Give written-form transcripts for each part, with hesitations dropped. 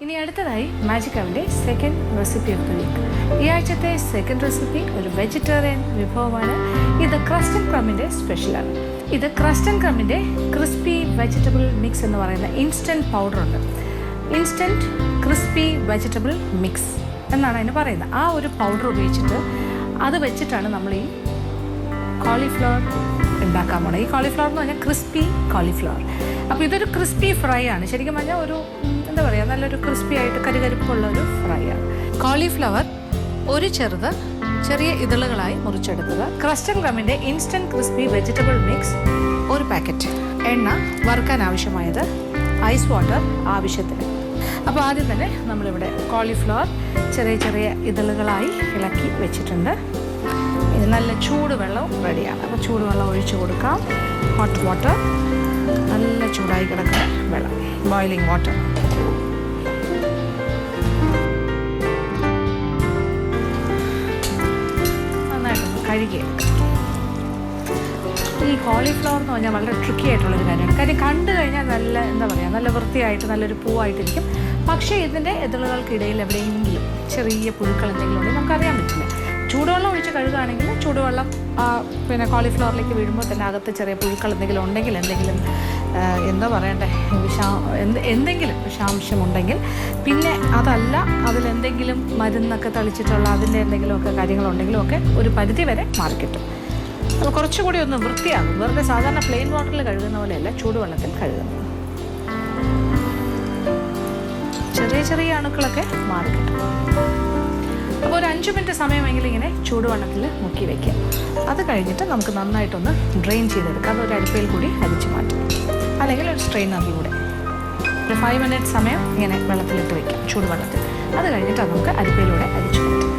ഇനി അടുത്തതായി മാജിക് അവൻ്റെ second recipe of the week. ഈ ആഴ്ചത്തെ സെക്കൻഡ് റെസിപ്പി ഒരു വെജിറ്റേറിയൻ വിഭവമാണ്. ഇത് ക്രസ്റ്റ് ആൻഡ് ക്രമ്മിൻ്റെ സ്പെഷ്യലാണ്. ഇത് ക്രസ്റ്റ് ആൻഡ് ക്രമ്മിൻ്റെ ക്രിസ്പി വെജിറ്റബിൾ മിക്സ് എന്ന് പറയുന്ന ഇൻസ്റ്റൻറ്റ് പൗഡറുണ്ട്. ഇൻസ്റ്റൻറ്റ് ക്രിസ്പി വെജിറ്റബിൾ മിക്സ് എന്നാണ് അതിന് പറയുന്നത്. ആ ഒരു പൗഡർ ഉപയോഗിച്ചിട്ട് അത് വെച്ചിട്ടാണ് നമ്മൾ ഈ കോളിഫ്ലവർ ഉണ്ടാക്കാൻ പോണത്. ഈ കോളിഫ്ലവർ എന്ന് പറഞ്ഞാൽ ക്രിസ്പി കോളിഫ്ലവർ. അപ്പോൾ ഇതൊരു ക്രിസ്പി ഫ്രൈ ആണ്. ശരിക്കും പറഞ്ഞാൽ ഒരു എന്താ പറയുക, നല്ലൊരു ക്രിസ്പി ആയിട്ട് കരികരിപ്പുള്ള ഒരു ഫ്രൈ ആണ്. കോളിഫ്ലവർ ഒരു ചെറിയ ഇതളുകളായി മുറിച്ചെടുക്കുക. ക്രസ്റ്റ് ആൻഡ് ക്രമ്മിൻ്റെ ഇൻസ്റ്റൻറ്റ് ക്രിസ്പി വെജിറ്റബിൾ മിക്സ് ഒരു പാക്കറ്റ്. എണ്ണ വറുക്കാൻ ആവശ്യമായത്, ഐസ് വാട്ടർ ആവശ്യത്തിന്. അപ്പോൾ ആദ്യം തന്നെ നമ്മളിവിടെ കോളിഫ്ലവർ ചെറിയ ഇതളുകളായി ഇളക്കി വെച്ചിട്ടുണ്ട്. ഇത് നല്ല ചൂടുവെള്ളം റെഡിയാണ്. അപ്പോൾ ചൂടുവെള്ളം ഒഴിച്ചു കൊടുക്കാം. ഹോട്ട് വാട്ടർ, നല്ല ചൂടായി കിടക്കുന്ന വെള്ളം, ബോയിലിംഗ് വാട്ടർ. നന്നായിട്ടൊന്ന് കഴുകിയെടുക്കാം. ഈ കോളിഫ്ലവർ എന്ന് പറഞ്ഞാൽ വളരെ ട്രിക്കി ആയിട്ടുള്ളൊരു കാര്യമാണ്. കാര്യം കണ്ടു കഴിഞ്ഞാൽ നല്ല എന്താ പറയുക, നല്ല വൃത്തിയായിട്ട് നല്ലൊരു പൂവായിട്ടിരിക്കും. പക്ഷേ ഇതിൻ്റെ ഇതളുകൾക്കിടയിൽ എവിടെയെങ്കിലും ചെറിയ പുഴുക്കൾ എന്തെങ്കിലും ഉണ്ടെങ്കിൽ നമുക്കറിയാൻ പറ്റില്ല. ചൂടുവെള്ളം ഒഴിച്ച് കഴുകുകയാണെങ്കിൽ ചൂടുവെള്ളം പിന്നെ കോളിഫ്ലവറിലേക്ക് വീഴുമ്പോൾ തന്നെ അകത്ത് ചെറിയ പുഴുക്കൾ എന്തെങ്കിലും ഉണ്ടെങ്കിൽ, എന്താ പറയണ്ടേ, എന്തെങ്കിലും വിഷാംശമുണ്ടെങ്കിൽ, പിന്നെ അതല്ല അതിലെന്തെങ്കിലും മരുന്നൊക്കെ തളിച്ചിട്ടുള്ള അതിൻ്റെ എന്തെങ്കിലുമൊക്കെ കാര്യങ്ങളുണ്ടെങ്കിലും ഒക്കെ ഒരു പരിധി വരെ മാറിക്കിട്ടും. അപ്പോൾ കുറച്ചുകൂടി ഒന്ന് വൃത്തിയാകും. വെറുതെ സാധാരണ പ്ലെയിൻ വാട്ടറിൽ കഴുകുന്ന പോലെയല്ല ചൂടുവെള്ളത്തിൽ കഴുകുന്നത്. ചെറിയ അണുക്കളൊക്കെ മാറിക്കിട്ടും. അപ്പോൾ ഒരു 5 മിനിറ്റ് സമയമെങ്കിലും ഇങ്ങനെ ചൂടുവെള്ളത്തിൽ മുക്കി വയ്ക്കുക. അത് കഴിഞ്ഞിട്ട് നമുക്ക് നന്നായിട്ടൊന്ന് ഡ്രെയിൻ ചെയ്തെടുക്കാം. അതൊരു അരിപ്പയിൽ കൂടി അരിച്ചു മാറ്റും, അല്ലെങ്കിൽ ഒരു സ്ട്രെയിനറിലൂടെ ഒരു 5 മിനിറ്റ് സമയം ഇങ്ങനെ വെള്ളത്തിലിട്ട് വയ്ക്കാം, ചൂടുവെള്ളത്തിൽ. അത് കഴിഞ്ഞിട്ട് നമുക്ക് അരിപ്പയിലൂടെ അരിച്ചു മാറ്റാം.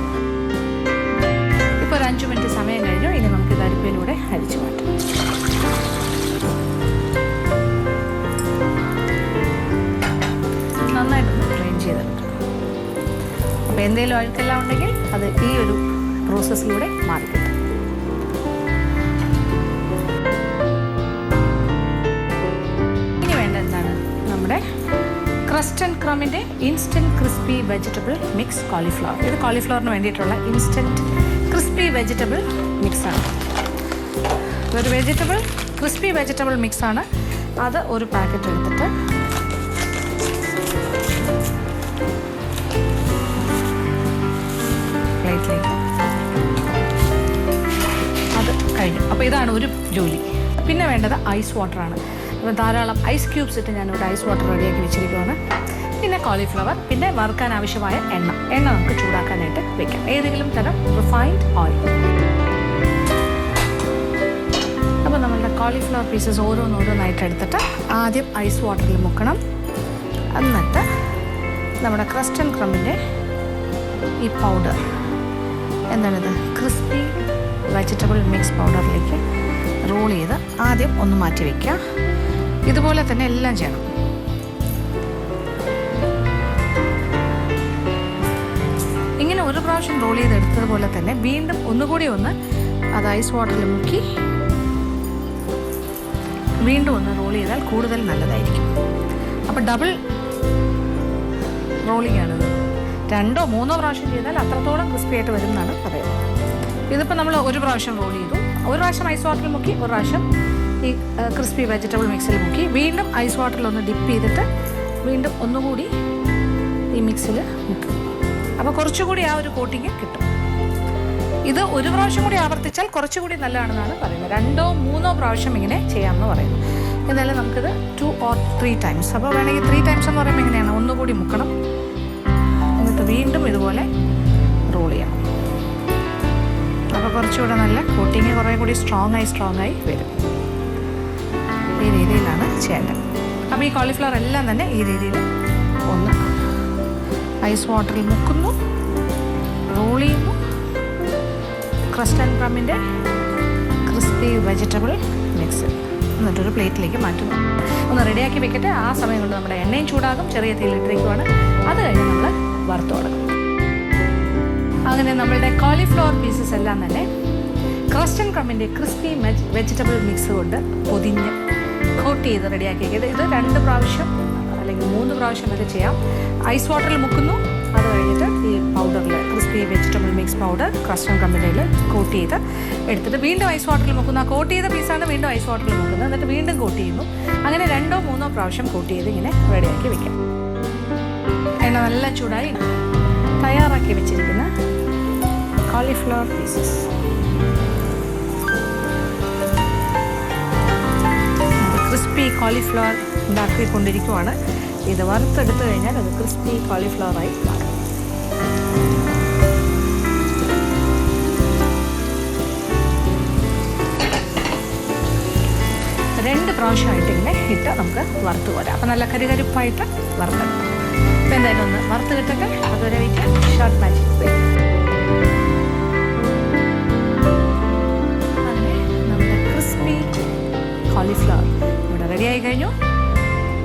ഇപ്പോൾ ഒരു 5 മിനിറ്റ് സമയം കഴിഞ്ഞു. ഇനി നമുക്കിത് അരിപ്പയിലൂടെ അരിച്ചു മാറ്റാം. നന്നായിട്ടൊന്ന് ഡ്രെയിൻ ചെയ്തെടുക്കാം. അപ്പോൾ എന്തെങ്കിലും അഴുക്കെല്ലാം ഉണ്ടെങ്കിൽ അത് ഈ ഒരു പ്രോസസ്സിലൂടെ മാറിക്കിട്ടും. ഇനി വേണ്ട എന്താണ്, നമ്മുടെ ക്രസ്റ്റ് ആൻഡ് ക്രമ്മിൻ്റെ instant crispy vegetable mix cauliflower. ഇത് കോളിഫ്ലവറിന് വേണ്ടിയിട്ടുള്ള ഇൻസ്റ്റൻറ്റ് ക്രിസ്പി വെജിറ്റബിൾ മിക്സാണ്. ഇതൊരു ക്രിസ്പി വെജിറ്റബിൾ മിക്സാണ്. അത് ഒരു പാക്കറ്റ് എടുത്തിട്ട് പ്ലേറ്റിലേക്ക്, അത് കഴിഞ്ഞു. അപ്പോൾ ഇതാണ് ഒരു ജോലി. പിന്നെ വേണ്ടത് ഐസ് വാട്ടറാണ്. അപ്പോൾ ധാരാളം ഐസ് ക്യൂബ്സ് ഇട്ട് ഞാനിവിടെ ഐസ് വാട്ടർ റെഡിയാക്കി വെച്ചിരിക്കുകയാണ്. പിന്നെ കോളിഫ്ലവർ, പിന്നെ വറുക്കാൻ ആവശ്യമായ എണ്ണ നമുക്ക് ചൂടാക്കാനായിട്ട് വെക്കാം. ഏതെങ്കിലും തരം റിഫൈൻഡ് ഓയിൽ. അപ്പോൾ നമ്മളുടെ കോളിഫ്ലവർ പീസസ് ഓരോന്നായിട്ട് എടുത്തിട്ട് ആദ്യം ഐസ് വാട്ടറിൽ മുക്കണം. എന്നിട്ട് നമ്മുടെ ക്രസ്റ്റ് ആൻഡ് ക്രമ്മിൻ്റെ ഈ പൗഡർ, എന്താണിത്, ക്രിസ്പി വെജിറ്റബിൾ മിക്സ് പൗഡറിലേക്ക് റോൾ ചെയ്ത് ആദ്യം ഒന്ന് മാറ്റി വയ്ക്കുക. ഇതുപോലെ തന്നെ എല്ലാം ചെയ്യണം. ഇങ്ങനെ ഒരു പ്രാവശ്യം റോൾ ചെയ്തെടുത്തതുപോലെ തന്നെ വീണ്ടും ഒന്നുകൂടി അത് ഐസ് വാട്ടറിൽ മുക്കി വീണ്ടും ഒന്ന് റോൾ ചെയ്താൽ കൂടുതൽ നല്ലതായിരിക്കും. അപ്പോൾ ഡബിൾ റോളിംഗ് ആണിത്. 2 or 3 പ്രാവശ്യം ചെയ്താൽ അത്രത്തോളം ക്രിസ്പി ആയിട്ട് വരും എന്നാണ് പറയുന്നത്. ഇതിപ്പോൾ നമ്മൾ ഒരു പ്രാവശ്യം റോൾ ചെയ്തു, ഒരു പ്രാവശ്യം ഐസ് വാട്ടറിൽ മുക്കി, ഒരു പ്രാവശ്യം ഈ ക്രിസ്പി വെജിറ്റബിൾ മിക്സിൽ മുക്കി, വീണ്ടും ഐസ് വാട്ടറിൽ ഒന്ന് ഡിപ്പ് ചെയ്തിട്ട് വീണ്ടും ഒന്നുകൂടി ഈ മിക്സിൽ മുക്കും. അപ്പോൾ കുറച്ചുകൂടി ആ ഒരു കോട്ടിങ് കിട്ടും. ഇത് ഒരു പ്രാവശ്യം കൂടി ആവർത്തിച്ചാൽ കുറച്ചുകൂടി നല്ലതാണെന്നാണ് പറയുന്നത്. 2 or 3 പ്രാവശ്യം ഇങ്ങനെ ചെയ്യാമെന്ന് പറയുന്നു. എന്നാലും നമുക്കിത് 2 or 3 times. അപ്പോൾ വേണമെങ്കിൽ 3 times എന്ന് പറയുമ്പോൾ എങ്ങനെയാണ്, ഒന്നുകൂടി മുക്കണം, എന്നിട്ട് വീണ്ടും ഇതുപോലെ റോൾ ചെയ്യണം. അപ്പോൾ കുറച്ചുകൂടെ നല്ല കോട്ടിങ് കുറേ കൂടി സ്ട്രോങ് ആയി വരും. ഈ രീതിയിലാണ് ചെയ്യേണ്ടത്. അപ്പോൾ ഈ കോളിഫ്ലവർ എല്ലാം തന്നെ ഈ രീതിയിൽ ഒന്ന് ഐസ് വാട്ടറിൽ മുക്കുന്നു, റോൾ ചെയ്യുന്നു, ക്രസ്റ്റ് ആൻഡ് ക്രമ്മിൻ്റെ ക്രിസ്പി വെജിറ്റബിൾ മിക്സ് എന്നിട്ടൊരു പ്ലേറ്റിലേക്ക് മാറ്റുന്നു. ഒന്ന് റെഡിയാക്കി വെക്കട്ടെ. ആ സമയം കൊണ്ട് നമ്മുടെ എണ്ണയും ചൂടാകും. ചെറിയ തീയിലിട്ടിരിക്കുവാണ്. അത് കഴിഞ്ഞ് നമ്മൾ വറുത്ത് കൊടുക്കും. അങ്ങനെ നമ്മളുടെ കോളിഫ്ലവർ പീസസ് എല്ലാം തന്നെ ക്രസ്റ്റ് ആൻഡ് ക്രമ്മിൻ്റെ ക്രിസ്പി വെജിറ്റബിൾ മിക്സ് കൊണ്ട് പൊതിഞ്ഞ് കോട്ട് ചെയ്ത് റെഡിയാക്കി. ഇത് 2 പ്രാവശ്യം അല്ലെങ്കിൽ വേണമെങ്കിൽ 3 പ്രാവശ്യം വരെ ചെയ്യാം. ഐസ് വാട്ടറിൽ മുക്കുന്നു, അത് കഴിഞ്ഞിട്ട് ഈ പൗഡറിൽ ക്രിസ്പി വെജിറ്റബിൾ മിക്സ് പൗഡർ ക്രസ്റ്റൺ കമ്പനിയിൽ കോട്ട് ചെയ്ത് എടുത്തിട്ട് വീണ്ടും ഐസ് വാട്ടറിൽ മുക്കുന്നു. ആ കോട്ട് ചെയ്ത പീസാണ് വീണ്ടും ഐസ് വാട്ടറിൽ മുക്കുന്നത്, എന്നിട്ട് വീണ്ടും കോട്ട് ചെയ്യുന്നു. അങ്ങനെ 2 3 പ്രാവശ്യം കോട്ട് ചെയ്ത് ഇങ്ങനെ റെഡിയാക്കി വെക്കാം. എണ്ണ നല്ല ചൂടായി തയ്യാറാക്കി വെച്ചിരിക്കുന്ന കോളിഫ്ലവർ പീസസ് ക്രിസ്പി കോളിഫ്ലവർ ഉണ്ടാക്കിക്കൊണ്ടിരിക്കുവാണ്. ഇത് വറുത്തെടുത്തു കഴിഞ്ഞാൽ അത് ക്രിസ്പി കോളിഫ്ലവറായി മാറും. രണ്ട് പ്രാവശ്യമായിട്ട് ഇങ്ങനെ ഇട്ട് നമുക്ക് വറുത്ത് പോരാം. അപ്പം നല്ല കരികരിപ്പായിട്ട് വറുത്തെടുക്കാം. ഇപ്പം എന്തായാലും ഒന്ന് വറുത്ത് കിട്ടട്ടെ, അതുവരെ വയ്ക്കാം. Short magic break. അങ്ങനെ നമ്മുടെ ക്രിസ്പി കോളിഫ്ലവർ ഇവിടെ റെഡിയായി കഴിഞ്ഞു.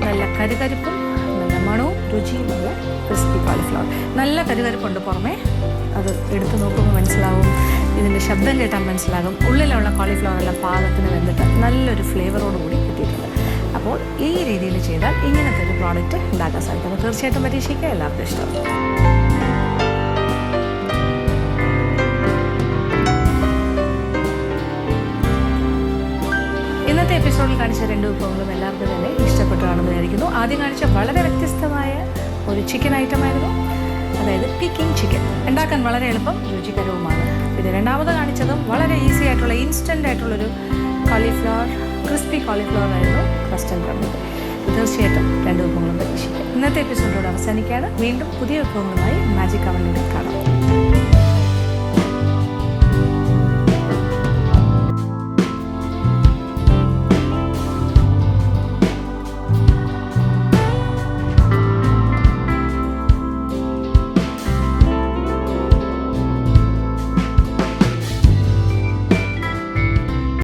നല്ല കരുകരിപ്പും നല്ല മണവും രുചിയുമുള്ള ക്രിസ്പി കോളിഫ്ലവർ. നല്ല കരുകരിപ്പുണ്ട് പുറമേ, അത് എടുത്ത് നോക്കുമ്പോൾ മനസ്സിലാവും. ഇതിൻ്റെ ശബ്ദം കേട്ടാൽ മനസ്സിലാകും. ഉള്ളിലുള്ള കോളിഫ്ലവർ എല്ലാം പാകത്തിന് വെന്തിട്ട് നല്ലൊരു ഫ്ലേവറോട് കൂടി കിട്ടിയിട്ടുണ്ട്. അപ്പോൾ ഈ രീതിയിൽ ചെയ്താൽ ഇങ്ങനത്തെ ഒരു പ്രോഡക്റ്റ് ഉണ്ടാക്കാൻ സാധിക്കും. തീർച്ചയായിട്ടും പരീക്ഷിക്കുക, എല്ലാവർക്കും ഇഷ്ടം. ഇന്നത്തെ എപ്പിസോഡിൽ കാണിച്ച 2 വിഭവങ്ങളും എല്ലാവർക്കും തന്നെ ഇഷ്ടപ്പെട്ടു കാണുമെന്ന് വിചാരിക്കുന്നു. ആദ്യം കാണിച്ച വളരെ വ്യത്യസ്തമായ ഒരു ചിക്കൻ ഐറ്റമായിരുന്നു, അതായത് പീക്കിംഗ് ചിക്കൻ. ഉണ്ടാക്കാൻ വളരെ എളുപ്പം, രുചികരവുമാണ്. പിന്നെ രണ്ടാമത് കാണിച്ചതും വളരെ ഈസി ആയിട്ടുള്ള ഇൻസ്റ്റൻ്റ് ആയിട്ടുള്ളൊരു കോളിഫ്ലവർ ക്രിസ്പി കോളിഫ്ലവർ ആയിരുന്നു ക്രസ്റ്റൺ കമ്പനി. തീർച്ചയായിട്ടും 2 വിഭവങ്ങളും പരീക്ഷിക്കുക. ഇന്നത്തെ എപ്പിസോഡിലൂടെ അവസാനിക്കുകയാണ്. വീണ്ടും പുതിയ വിഭവങ്ങളുമായി മാജിക് അവനിലൂടെ കാണാം.